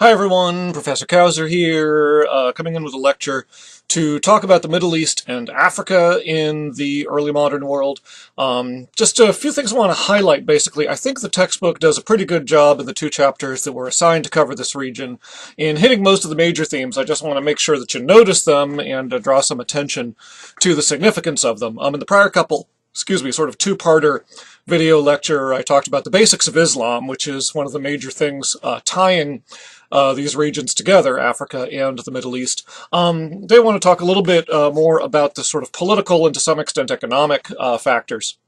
Hi everyone, Professor Kauser here, coming in with a lecture to talk about the Middle East and Africa in the early modern world. Just a few things I want to highlight, basically. I think the textbook does a pretty good job in the two chapters that were assigned to cover this region in hitting most of the major themes. I just want to make sure that you notice them and draw some attention to the significance of them. In the prior couple, sort of two-parter video lecture, I talked about the basics of Islam, which is one of the major things tying these regions together, Africa and the Middle East. They want to talk a little bit more about the sort of political and to some extent economic factors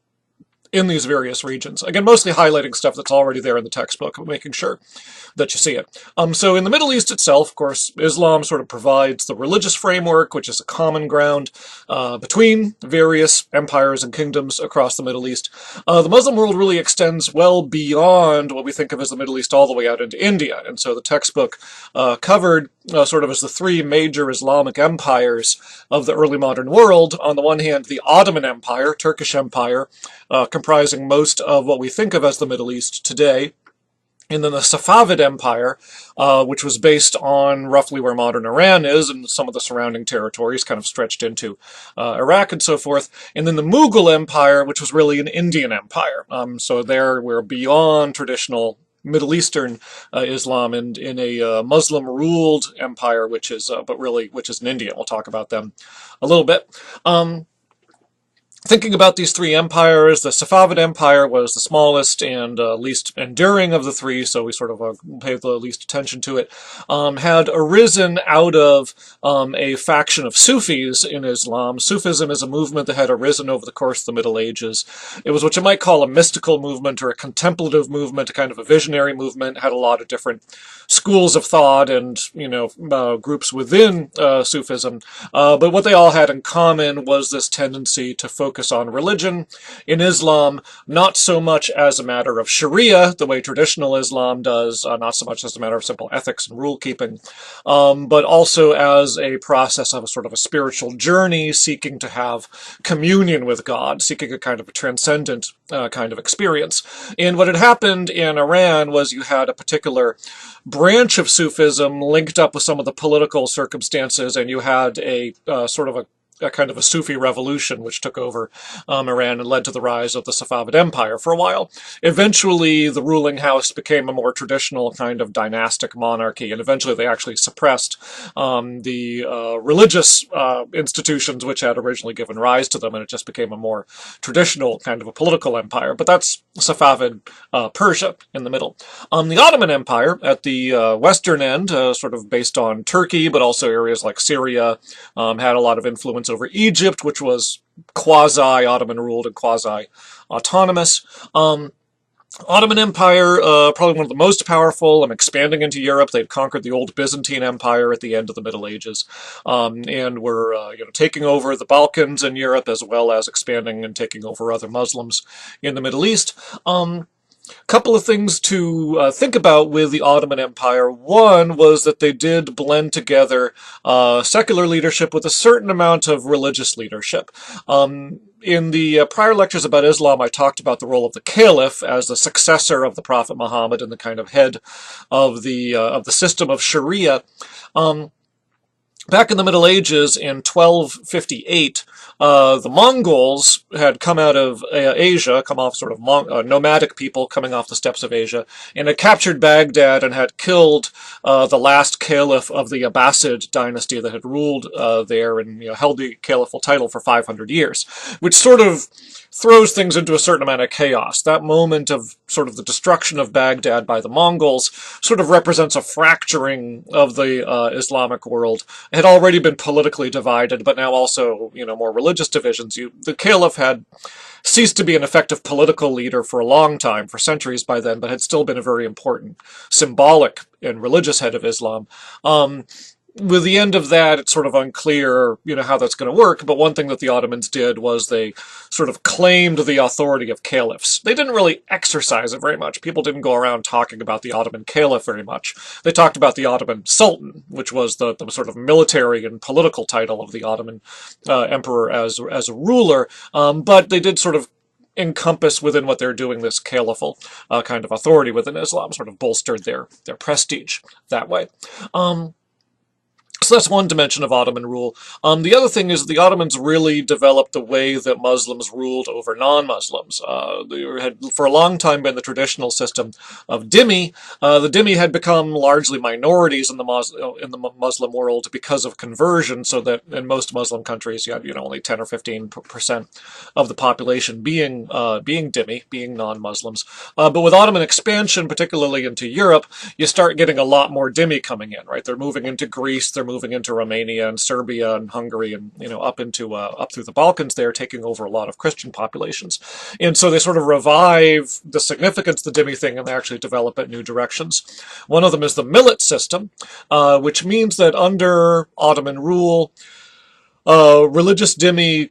in these various regions. Again, mostly highlighting stuff that's already there in the textbook, but making sure that you see it. So in the Middle East itself, of course, Islam sort of provides the religious framework, which is a common ground between various empires and kingdoms across the Middle East. The Muslim world really extends well beyond what we think of as the Middle East all the way out into India. And so the textbook covered sort of as the three major Islamic empires of the early modern world. On the one hand, the Ottoman Empire, Turkish Empire, comprising most of what we think of as the Middle East today. And then the Safavid Empire, which was based on roughly where modern Iran is and some of the surrounding territories kind of stretched into Iraq and so forth. And then the Mughal Empire, which was really an Indian empire. So there we're beyond traditional Middle Eastern Islam and in a Muslim-ruled empire, which is an Indian. We'll talk about them a little bit. Thinking about these three empires, the Safavid Empire was the smallest and least enduring of the three, so we sort of pay the least attention to it, had arisen out of a faction of Sufis in Islam. Sufism is a movement that had arisen over the course of the Middle Ages. It was what you might call a mystical movement or a contemplative movement, a kind of a visionary movement, had a lot of different schools of thought and, groups within Sufism. But what they all had in common was this tendency to focus on religion in Islam, not so much as a matter of Sharia, the way traditional Islam does, not so much as a matter of simple ethics and rule-keeping, but also as a process of a sort of a spiritual journey, seeking to have communion with God, seeking a kind of a transcendent kind of experience. And what had happened in Iran was you had a particular branch of Sufism linked up with some of the political circumstances, and you had a sort of a kind of a Sufi revolution which took over Iran and led to the rise of the Safavid Empire for a while. Eventually, the ruling house became a more traditional kind of dynastic monarchy, and eventually they actually suppressed the religious institutions which had originally given rise to them, and it just became a more traditional kind of a political empire. But that's Safavid Persia in the middle. The Ottoman Empire at the western end, sort of based on Turkey, but also areas like Syria, had a lot of influence over Egypt, which was quasi-Ottoman ruled and quasi-autonomous. Ottoman Empire, probably one of the most powerful and expanding into Europe. They'd conquered the old Byzantine Empire at the end of the Middle Ages, and were taking over the Balkans and Europe, as well as expanding and taking over other Muslims in the Middle East. Couple of things to think about with the Ottoman Empire. One was that they did blend together secular leadership with a certain amount of religious leadership. In the prior lectures about Islam, I talked about the role of the Caliph as the successor of the Prophet Muhammad and the kind of head of the system of Sharia. Back in the Middle Ages, in 1258, the Mongols had come out of Asia, come off sort of nomadic people coming off the steppes of Asia, and had captured Baghdad and had killed the last caliph of the Abbasid dynasty that had ruled there and held the caliphal title for 500 years, which sort of throws things into a certain amount of chaos. That moment of sort of the destruction of Baghdad by the Mongols sort of represents a fracturing of the Islamic world. It had already been politically divided, but now also, more religious divisions. The caliph had ceased to be an effective political leader for a long time, for centuries by then, but had still been a very important symbolic and religious head of Islam. With the end of that, it's sort of unclear, how that's going to work, but one thing that the Ottomans did was they sort of claimed the authority of caliphs. They didn't really exercise it very much. People didn't go around talking about the Ottoman caliph very much. They talked about the Ottoman sultan, which was the sort of military and political title of the Ottoman emperor as a ruler, but they did sort of encompass within what they're doing this caliphal kind of authority within Islam, sort of bolstered their prestige that way. So that's one dimension of Ottoman rule. The other thing is the Ottomans really developed the way that Muslims ruled over non-Muslims. There had for a long time been the traditional system of dhimmi. The dhimmi had become largely minorities in the Muslim world because of conversion, so that in most Muslim countries you had only 10 or 15% of the population being dhimmi, being non-Muslims. But with Ottoman expansion, particularly into Europe, you start getting a lot more dhimmi coming in. Right, they're moving into Greece, they're moving into Romania and Serbia and Hungary and up through the Balkans. They're taking over a lot of Christian populations, and so they sort of revive the significance of the dhimmi thing and they actually develop it new directions. One of them is the millet system, which means that under Ottoman rule, religious dhimmi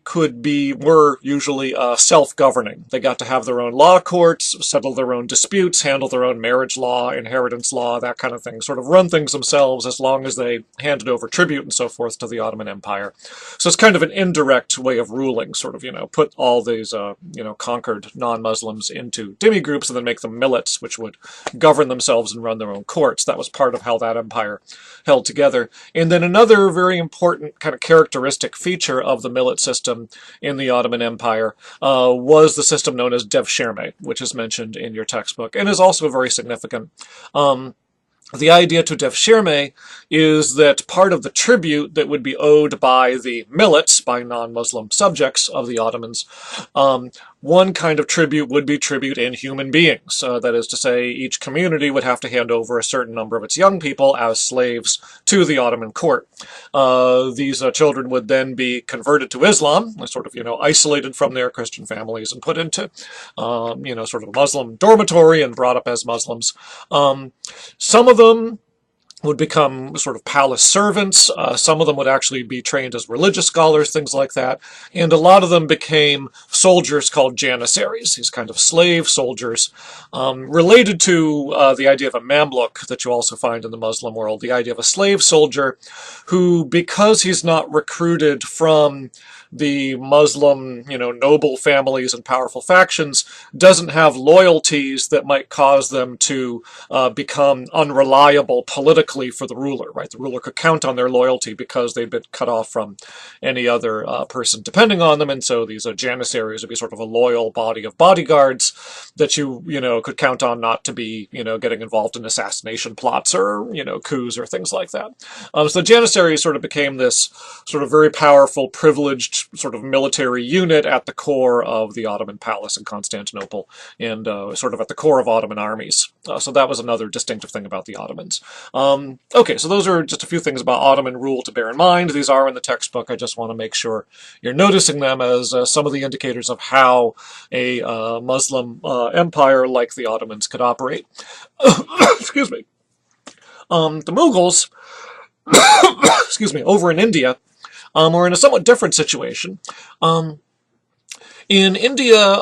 were usually self-governing. They got to have their own law courts, settle their own disputes, handle their own marriage law, inheritance law, that kind of thing. Sort of run things themselves as long as they handed over tribute and so forth to the Ottoman Empire. So it's kind of an indirect way of ruling, sort of, put all these, conquered non-Muslims into dhimmi groups and then make them millets, which would govern themselves and run their own courts. That was part of how that empire held together. And then another very important kind of characteristic feature of the millet system in the Ottoman Empire was the system known as devshirme, which is mentioned in your textbook and is also very significant. The idea to devshirme is that part of the tribute that would be owed by the millets, by non-Muslim subjects of the Ottomans, one kind of tribute would be tribute in human beings. That is to say, each community would have to hand over a certain number of its young people as slaves to the Ottoman court. These children would then be converted to Islam, sort of, isolated from their Christian families and put into, sort of a Muslim dormitory and brought up as Muslims. Some of them would become sort of palace servants. Some of them would actually be trained as religious scholars, things like that. And a lot of them became soldiers called janissaries, these kind of slave soldiers, related to the idea of a mamluk that you also find in the Muslim world, the idea of a slave soldier who, because he's not recruited from the Muslim, noble families and powerful factions, doesn't have loyalties that might cause them to become unreliable politically for the ruler, right? The ruler could count on their loyalty because they'd been cut off from any other person depending on them, and so these janissaries would be sort of a loyal body of bodyguards that you could count on not to be, getting involved in assassination plots or, coups or things like that. So the janissaries sort of became this sort of very powerful, privileged sort of military unit at the core of the Ottoman palace in Constantinople and sort of at the core of Ottoman armies. So that was another distinctive thing about the Ottomans. Okay, so those are just a few things about Ottoman rule to bear in mind. These are in the textbook. I just want to make sure you're noticing them as some of the indicators of how a Muslim empire like the Ottomans could operate. Excuse me. The Mughals, excuse me, over in India, are in a somewhat different situation. In India,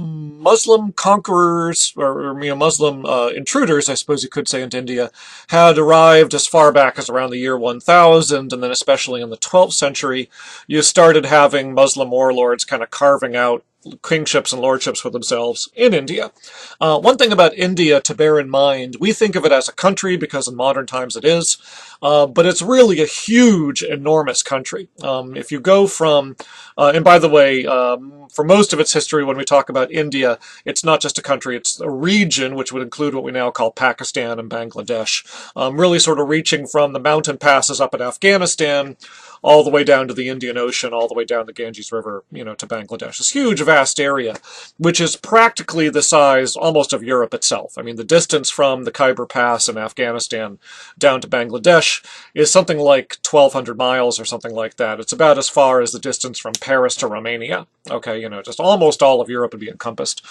Muslim conquerors, or Muslim intruders, I suppose you could say, into India, had arrived as far back as around the year 1000, and then especially in the 12th century, you started having Muslim warlords kind of carving out kingships and lordships for themselves in India. One thing about India to bear in mind, we think of it as a country because in modern times it is, but it's really a huge, enormous country. If you go from, and by the way, for most of its history, when we talk about India, it's not just a country, it's a region, which would include what we now call Pakistan and Bangladesh, really sort of reaching from the mountain passes up in Afghanistan all the way down to the Indian Ocean, all the way down the Ganges River, to Bangladesh. This huge, vast area, which is practically the size almost of Europe itself. I mean, the distance from the Khyber Pass in Afghanistan down to Bangladesh is something like 1,200 miles or something like that. It's about as far as the distance from Paris to Romania. Okay, just almost all of Europe would be encompassed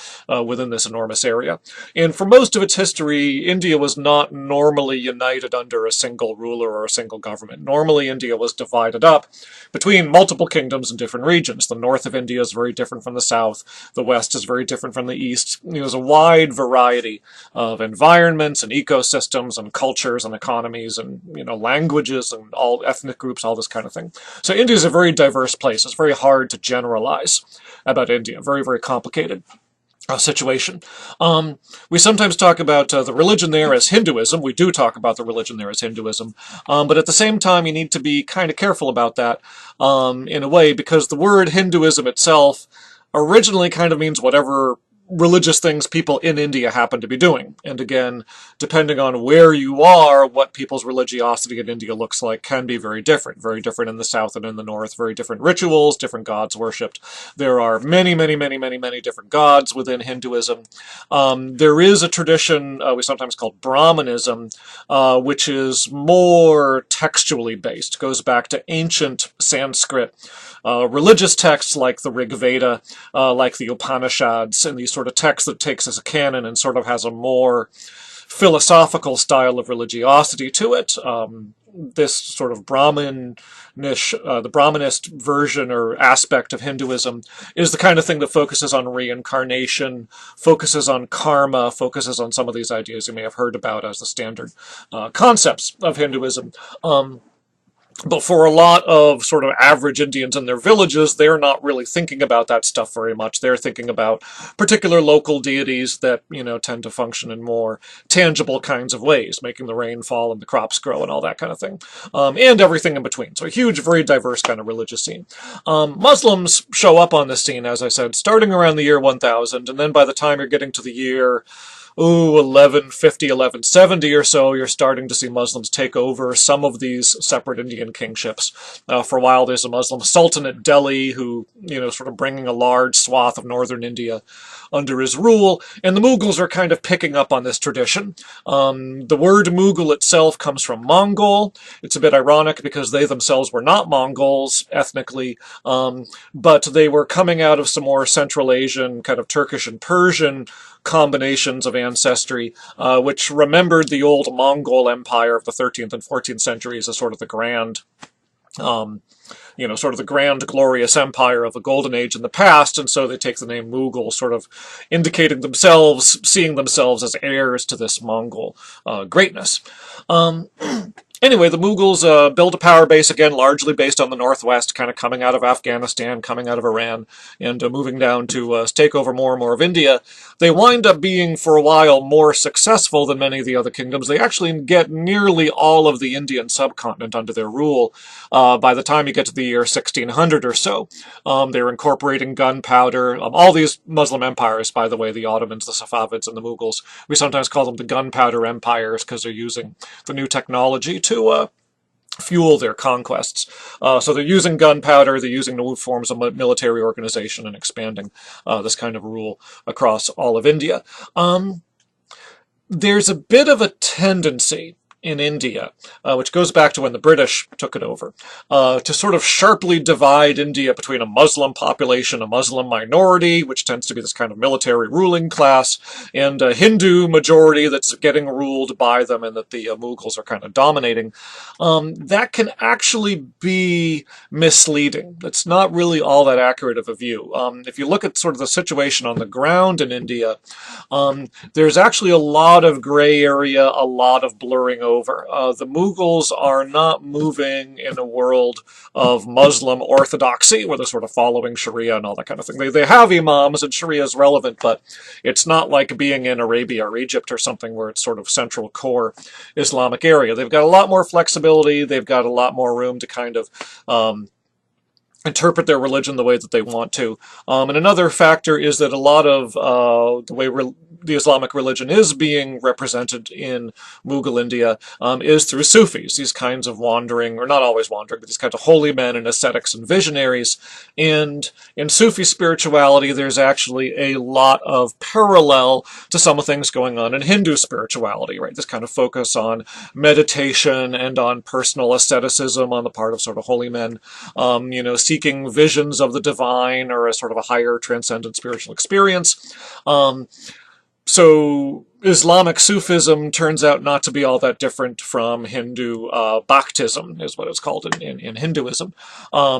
within this enormous area. And for most of its history, India was not normally united under a single ruler or a single government. Normally, India was divided up between multiple kingdoms and different regions. The north of India is very different from the south. The west is very different from the east. There's a wide variety of environments and ecosystems and cultures and economies and languages and all ethnic groups, all this kind of thing. So India is a very diverse place. It's very hard to generalize about India. Very, very complicated situation. We sometimes talk about the religion there as Hinduism. We do talk about the religion there as Hinduism. But at the same time, you need to be kind of careful about that in a way, because the word Hinduism itself originally kind of means whatever religious things people in India happen to be doing. And again, depending on where you are, what people's religiosity in India looks like can be very different. Very different in the south and in the north. Very different rituals, different gods worshipped. There are many, many, many, many, many different gods within Hinduism. There is a tradition we sometimes call Brahmanism, which is more textually based. Goes back to ancient Sanskrit religious texts like the Rig Veda, like the Upanishads, and these sort of texts that takes as a canon and sort of has a more philosophical style of religiosity to it. This sort of the Brahmanist version or aspect of Hinduism is the kind of thing that focuses on reincarnation, focuses on karma, focuses on some of these ideas you may have heard about as the standard concepts of Hinduism. But for a lot of sort of average Indians in their villages, they're not really thinking about that stuff very much. They're thinking about particular local deities that, tend to function in more tangible kinds of ways, making the rain fall and the crops grow and all that kind of thing, and everything in between. So a huge, very diverse kind of religious scene. Muslims show up on this scene, as I said, starting around the year 1000, and then by the time you're getting to the year 1150, 1170 or so, you're starting to see Muslims take over some of these separate Indian kingships. For a while, there's a Muslim sultan at Delhi who, sort of bringing a large swath of northern India under his rule, and the Mughals are kind of picking up on this tradition. The word Mughal itself comes from Mongol. It's a bit ironic because they themselves were not Mongols ethnically, but they were coming out of some more Central Asian, kind of Turkish and Persian combinations of ancestry, which remembered the old Mongol Empire of the 13th and 14th centuries as sort of the grand sort of the grand glorious empire of the golden age in the past, and so they take the name Mughal, sort of indicating themselves, seeing themselves as heirs to this Mongol greatness. Anyway, the Mughals build a power base, again, largely based on the northwest, kind of coming out of Afghanistan, coming out of Iran, and moving down to take over more and more of India. They wind up being, for a while, more successful than many of the other kingdoms. They actually get nearly all of the Indian subcontinent under their rule by the time you get to the year 1600 or so. They're incorporating gunpowder. All these Muslim empires, by the way, the Ottomans, the Safavids, and the Mughals, we sometimes call them the gunpowder empires because they're using the new technology to fuel their conquests. So they're using gunpowder, they're using new forms of military organization and expanding this kind of rule across all of India. There's a bit of a tendency in India, which goes back to when the British took it over, to sort of sharply divide India between a Muslim population, a Muslim minority, which tends to be this kind of military ruling class, and a Hindu majority that's getting ruled by them and that the Mughals are kind of dominating. That can actually be misleading. It's not really all that accurate of a view. If you look at sort of the situation on the ground in India, there's actually a lot of gray area, a lot of blurring over. The Mughals are not moving in a world of Muslim orthodoxy, where they're sort of following Sharia and all that kind of thing. They have imams, and Sharia is relevant, but it's not like being in Arabia or Egypt or something where it's sort of central core Islamic area. They've got a lot more flexibility. They've got a lot more room to kind of interpret their religion the way that they want to. And another factor is that a lot of the way the Islamic religion is being represented in Mughal India is through Sufis, these kinds of wandering, or not always wandering, but these kinds of holy men and ascetics and visionaries. And in Sufi spirituality, there's actually a lot of parallel to some of the things going on in Hindu spirituality, right? This kind of focus on meditation and on personal asceticism on the part of sort of holy men, seeking visions of the divine or a sort of a higher transcendent spiritual experience. So Islamic Sufism turns out not to be all that different from Hindu Bhaktism, is what it's called in Hinduism.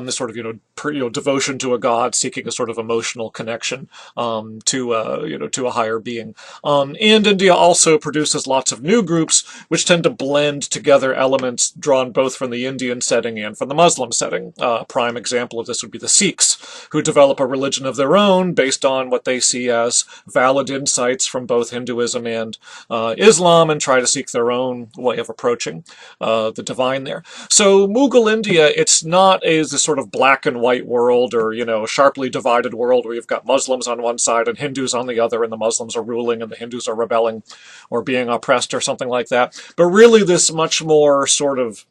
This sort of devotion to a god, seeking a sort of emotional connection to a higher being. And India also produces lots of new groups which tend to blend together elements drawn both from the Indian setting and from the Muslim setting. A prime example of this would be the Sikhs, who develop a religion of their own based on what they see as valid insights from both Hinduism and Islam, and try to seek their own way of approaching the divine there. So Mughal India, it's not as a sort of black and white world, or sharply divided world where you've got Muslims on one side and Hindus on the other, and the Muslims are ruling and the Hindus are rebelling or being oppressed or something like that. But really this much more sort of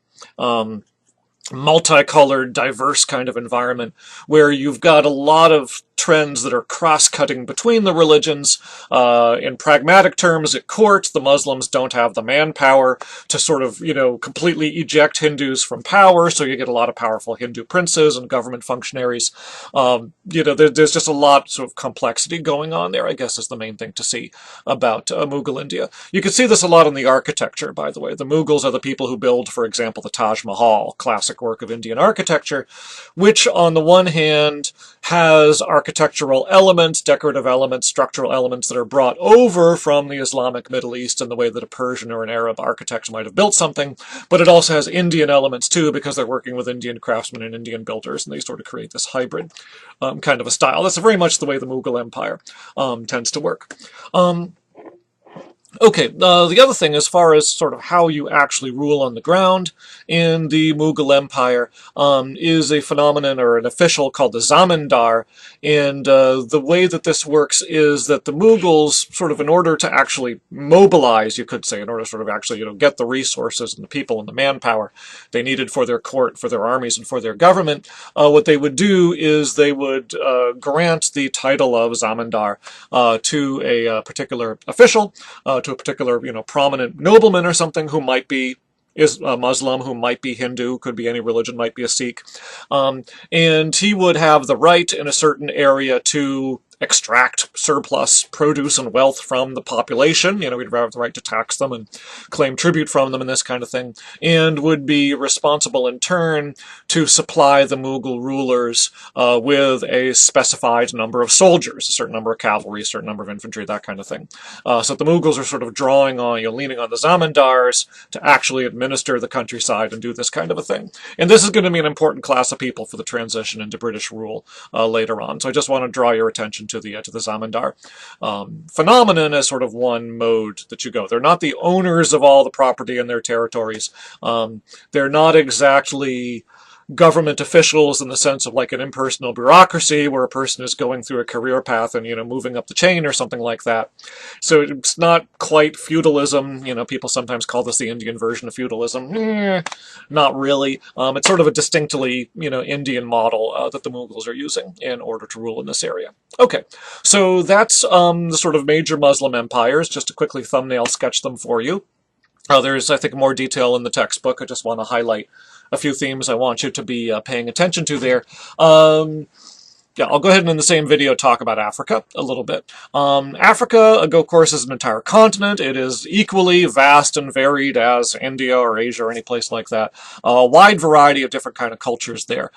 multicolored, diverse kind of environment where you've got a lot of trends that are cross-cutting between the religions. In pragmatic terms, at court, the Muslims don't have the manpower to sort of, completely eject Hindus from power, so you get a lot of powerful Hindu princes and government functionaries. There's just a lot of complexity going on there, I guess, is the main thing to see about Mughal India. You can see this a lot in the architecture, by the way. The Mughals are the people who build, for example, the Taj Mahal, classic work of Indian architecture, which on the one hand has architectural elements, decorative elements, structural elements that are brought over from the Islamic Middle East in the way that a Persian or an Arab architect might have built something, but it also has Indian elements too, because they're working with Indian craftsmen and Indian builders, and they sort of create this hybrid kind of a style. That's very much the way the Mughal Empire tends to work. Okay, the other thing, as far as sort of how you actually rule on the ground in the Mughal Empire, is a phenomenon or an official called the Zamindar. And the way that this works is that the Mughals, sort of in order to actually mobilize, you could say, in order to sort of actually, get the resources and the people and the manpower they needed for their court, for their armies, and for their government, what they would do is they would grant the title of Zamindar to a particular official, to a particular, prominent nobleman or something who might be a Muslim, who might be Hindu, could be any religion, might be a Sikh. And he would have the right in a certain area to extract surplus produce and wealth from the population. We'd have the right to tax them and claim tribute from them and this kind of thing, and would be responsible in turn to supply the Mughal rulers with a specified number of soldiers, a certain number of cavalry, a certain number of infantry, that kind of thing. So the Mughals are sort of drawing on, leaning on the Zamindars to actually administer the countryside and do this kind of a thing. And this is going to be an important class of people for the transition into British rule later on. So I just want to draw your attention to the Zamindar phenomenon as sort of one mode that you go. They're not the owners of all the property in their territories. They're not exactly government officials in the sense of like an impersonal bureaucracy where a person is going through a career path and, moving up the chain or something like that. So it's not quite feudalism. People sometimes call this the Indian version of feudalism. Not really. It's sort of a distinctly, Indian model that the Mughals are using in order to rule in this area. Okay, so that's the sort of major Muslim empires. Just to quickly thumbnail sketch them for you. There's, I think, more detail in the textbook. I just want to highlight a few themes I want you to be paying attention to there. Yeah, I'll go ahead and in the same video talk about Africa a little bit. Africa, of course, is an entire continent. It is equally vast and varied as India or Asia or any place like that. A wide variety of different kind of cultures there.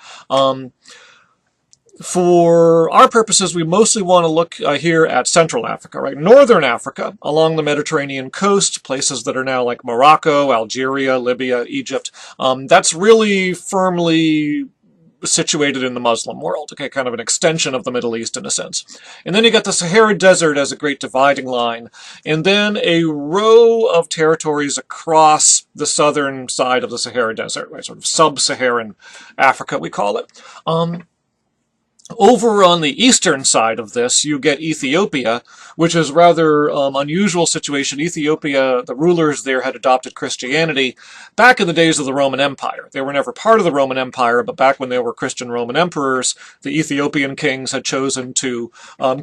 For our purposes, we mostly want to look here at Central Africa, right? Northern Africa, along the Mediterranean coast, places that are now like Morocco, Algeria, Libya, Egypt. That's really firmly situated in the Muslim world, okay, kind of an extension of the Middle East in a sense. And then you got the Sahara Desert as a great dividing line, and then a row of territories across the southern side of the Sahara Desert, right, sort of sub-Saharan Africa, we call it. Over on the eastern side of this, you get Ethiopia, which is a rather unusual situation. Ethiopia, the rulers there had adopted Christianity back in the days of the Roman Empire. They were never part of the Roman Empire, but back when they were Christian Roman emperors, the Ethiopian kings had chosen to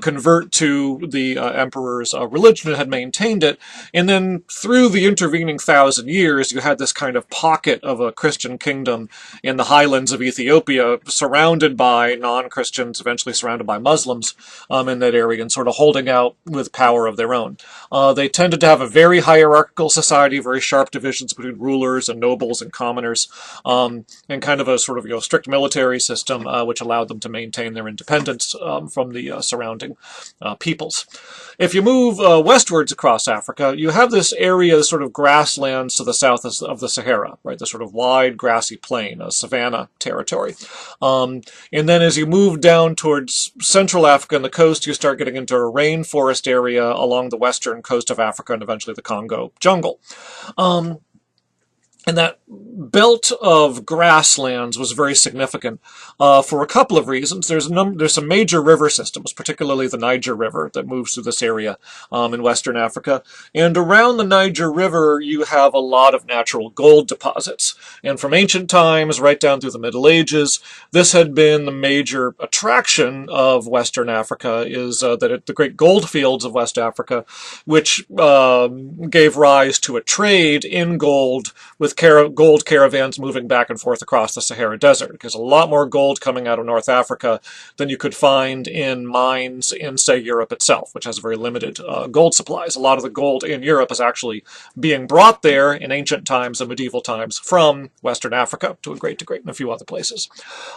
convert to the emperor's religion and had maintained it. And then through the intervening 1,000 years, you had this kind of pocket of a Christian kingdom in the highlands of Ethiopia, surrounded by non-Christian Christians, eventually surrounded by Muslims in that area, and sort of holding out with power of their own. They tended to have a very hierarchical society, very sharp divisions between rulers and nobles and commoners, and kind of a sort of strict military system, which allowed them to maintain their independence from the surrounding peoples. If you move westwards across Africa, you have this area, sort of grasslands to the south of the Sahara, right? The sort of wide grassy plain, a savanna territory. And then as you move down towards central Africa and the coast, you start getting into a rainforest area along the western coast of Africa and eventually the Congo jungle. And that belt of grasslands was very significant for a couple of reasons. There's some major river systems, particularly the Niger River, that moves through this area in Western Africa. And around the Niger River, you have a lot of natural gold deposits. And from ancient times right down through the Middle Ages, this had been the major attraction of Western Africa, is that the great gold fields of West Africa, which gave rise to a trade in gold with gold caravans moving back and forth across the Sahara Desert, because a lot more gold coming out of North Africa than you could find in mines in, say, Europe itself, which has very limited gold supplies. A lot of the gold in Europe is actually being brought there in ancient times and medieval times from Western Africa to a great degree and a few other places.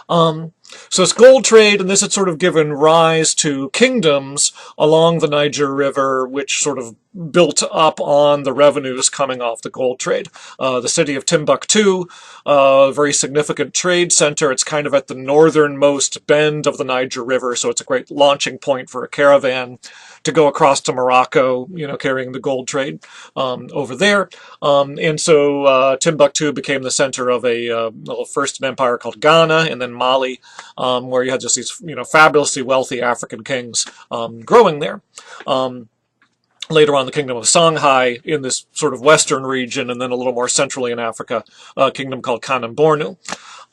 So it's gold trade, and this had sort of given rise to kingdoms along the Niger River, which sort of built up on the revenues coming off the gold trade. The city of Timbuktu, a very significant trade center. It's kind of at the northernmost bend of the Niger River, so it's a great launching point for a caravan to go across to Morocco, carrying the gold trade over there. And so Timbuktu became the center of first an empire called Ghana, and then Mali, where you had just these fabulously wealthy African kings growing there. Later on, the kingdom of Songhai in this sort of western region, and then a little more centrally in Africa, a kingdom called Kanem-Bornu.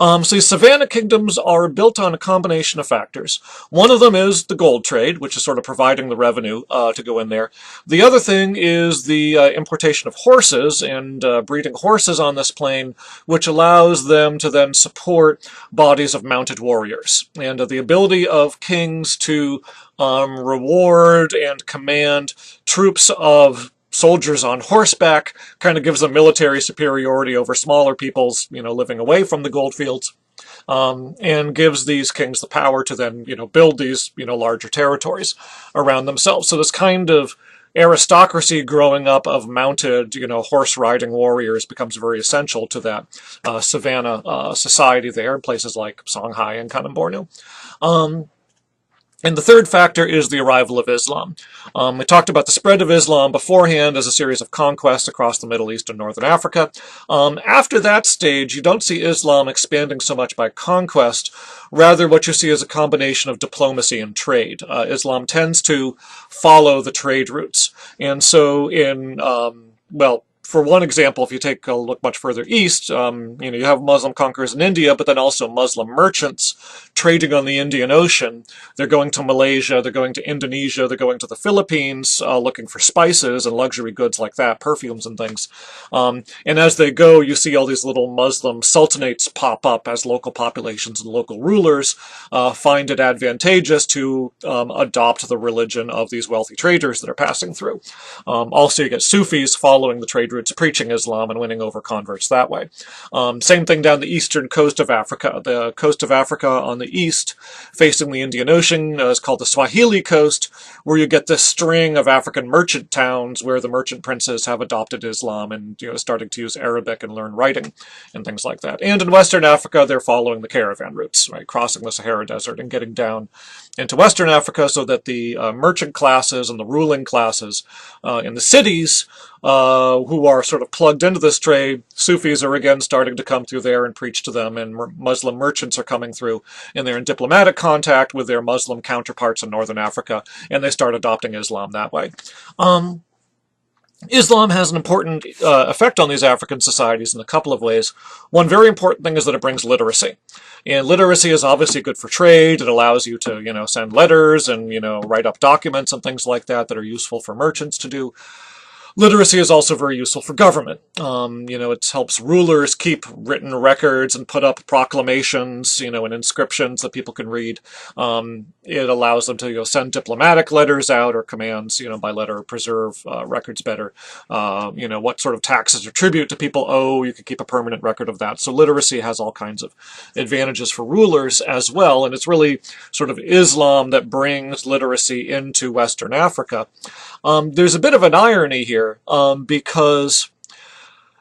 So these savanna kingdoms are built on a combination of factors. One of them is the gold trade, which is sort of providing the revenue to go in there. The other thing is the importation of horses and breeding horses on this plain, which allows them to then support bodies of mounted warriors. And the ability of kings to reward and command troops of soldiers on horseback kind of gives them military superiority over smaller peoples, living away from the gold fields, and gives these kings the power to then, build these, larger territories around themselves. So this kind of aristocracy growing up of mounted, horse-riding warriors becomes very essential to that savanna society there in places like Songhai and Kanem-Bornu. And the third factor is the arrival of Islam. We talked about the spread of Islam beforehand as a series of conquests across the Middle East and Northern Africa. After that stage, you don't see Islam expanding so much by conquest. Rather, what you see is a combination of diplomacy and trade. Islam tends to follow the trade routes. And so for one example, if you take a look much further east, you have Muslim conquerors in India, but then also Muslim merchants trading on the Indian Ocean. They're going to Malaysia, they're going to Indonesia, they're going to the Philippines, looking for spices and luxury goods like that, perfumes and things. And as they go, you see all these little Muslim sultanates pop up as local populations and local rulers find it advantageous to adopt the religion of these wealthy traders that are passing through. Also, you get Sufis following the trade routes, preaching Islam and winning over converts that way. Same thing down the eastern coast of Africa. The coast of Africa on the east, facing the Indian Ocean, is called the Swahili coast, where you get this string of African merchant towns where the merchant princes have adopted Islam and starting to use Arabic and learn writing and things like that. And in Western Africa, they're following the caravan routes, right, crossing the Sahara Desert and getting down into Western Africa, so that the merchant classes and the ruling classes in the cities who are sort of plugged into this trade, Sufis are again starting to come through there and preach to them, and Muslim merchants are coming through, and they're in diplomatic contact with their Muslim counterparts in Northern Africa, and they start adopting Islam that way. Islam has an important effect on these African societies in a couple of ways. One very important thing is that it brings literacy. And literacy is obviously good for trade. It allows you to, send letters and, write up documents and things like that that are useful for merchants to do. Literacy is also very useful for government. It helps rulers keep written records and put up proclamations, and inscriptions that people can read. It allows them to, send diplomatic letters out or commands, by letter, preserve records better. What sort of taxes or tribute do people owe? You can keep a permanent record of that. So literacy has all kinds of advantages for rulers as well, and it's really sort of Islam that brings literacy into Western Africa. There's a bit of an irony here, because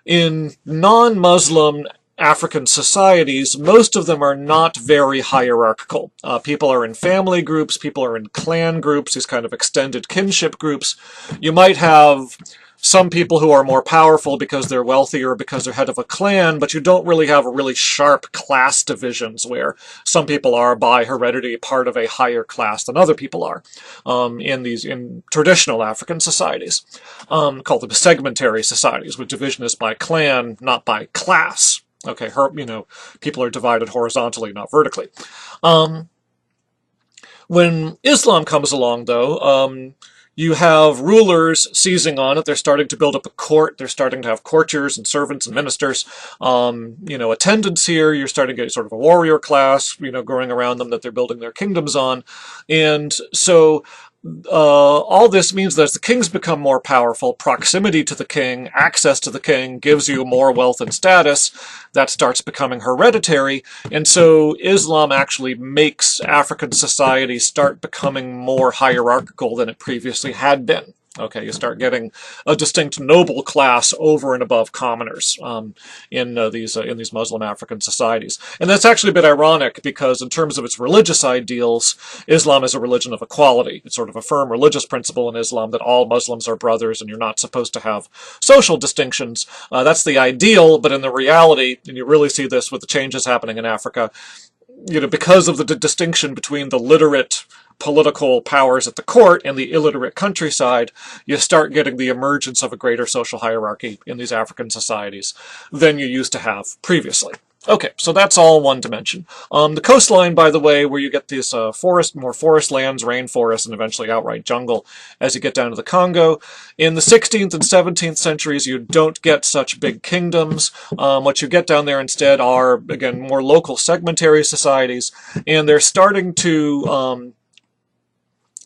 in non-Muslim African societies, most of them are not very hierarchical. People are in family groups, people are in clan groups, these kind of extended kinship groups. You might have some people who are more powerful because they're wealthier, because they're head of a clan, but you don't really have a really sharp class divisions where some people are by heredity part of a higher class than other people are in traditional African societies, called the segmentary societies, where division is by clan, not by class. Okay, people are divided horizontally, not vertically. When Islam comes along, though, you have rulers seizing on it. They're starting to build up a court. They're starting to have courtiers and servants and ministers. Attendants here. You're starting to get sort of a warrior class, growing around them that they're building their kingdoms on. And so all this means that as the kings become more powerful, proximity to the king, access to the king gives you more wealth and status. That starts becoming hereditary. And so Islam actually makes African society start becoming more hierarchical than it previously had been. Okay, you start getting a distinct noble class over and above commoners in these Muslim African societies. And that's actually a bit ironic because in terms of its religious ideals, Islam is a religion of equality. It's sort of a firm religious principle in Islam that all Muslims are brothers and you're not supposed to have social distinctions. That's the ideal, but in the reality, and you really see this with the changes happening in Africa, because of the distinction between the literate political powers at the court and the illiterate countryside, you start getting the emergence of a greater social hierarchy in these African societies than you used to have previously. Okay, so that's all one dimension. The coastline, by the way, where you get this more forest lands, rainforest, and eventually outright jungle as you get down to the Congo. In the 16th and 17th centuries, you don't get such big kingdoms. What you get down there instead are, again, more local segmentary societies, and they're starting to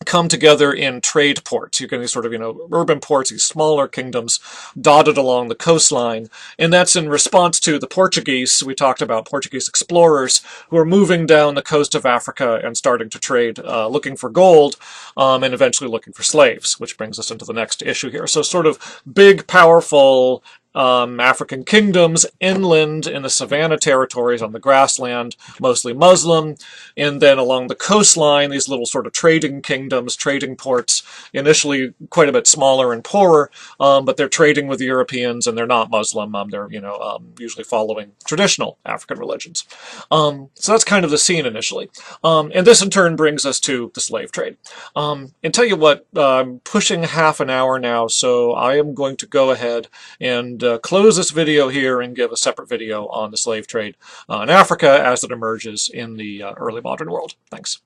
come together in trade ports. You get these sort of, urban ports, these smaller kingdoms dotted along the coastline. And that's in response to the Portuguese. We talked about Portuguese explorers who are moving down the coast of Africa and starting to trade, looking for gold, and eventually looking for slaves, which brings us into the next issue here. So sort of big, powerful African kingdoms inland in the savanna territories on the grassland, mostly Muslim, and then along the coastline, these little sort of trading kingdoms, trading ports, initially quite a bit smaller and poorer, but they're trading with the Europeans and they're not Muslim. They're, usually following traditional African religions. So that's kind of the scene initially. And this in turn brings us to the slave trade. And tell you what, I'm pushing half an hour now, so I am going to go ahead and close this video here and give a separate video on the slave trade in Africa as it emerges in the early modern world. Thanks.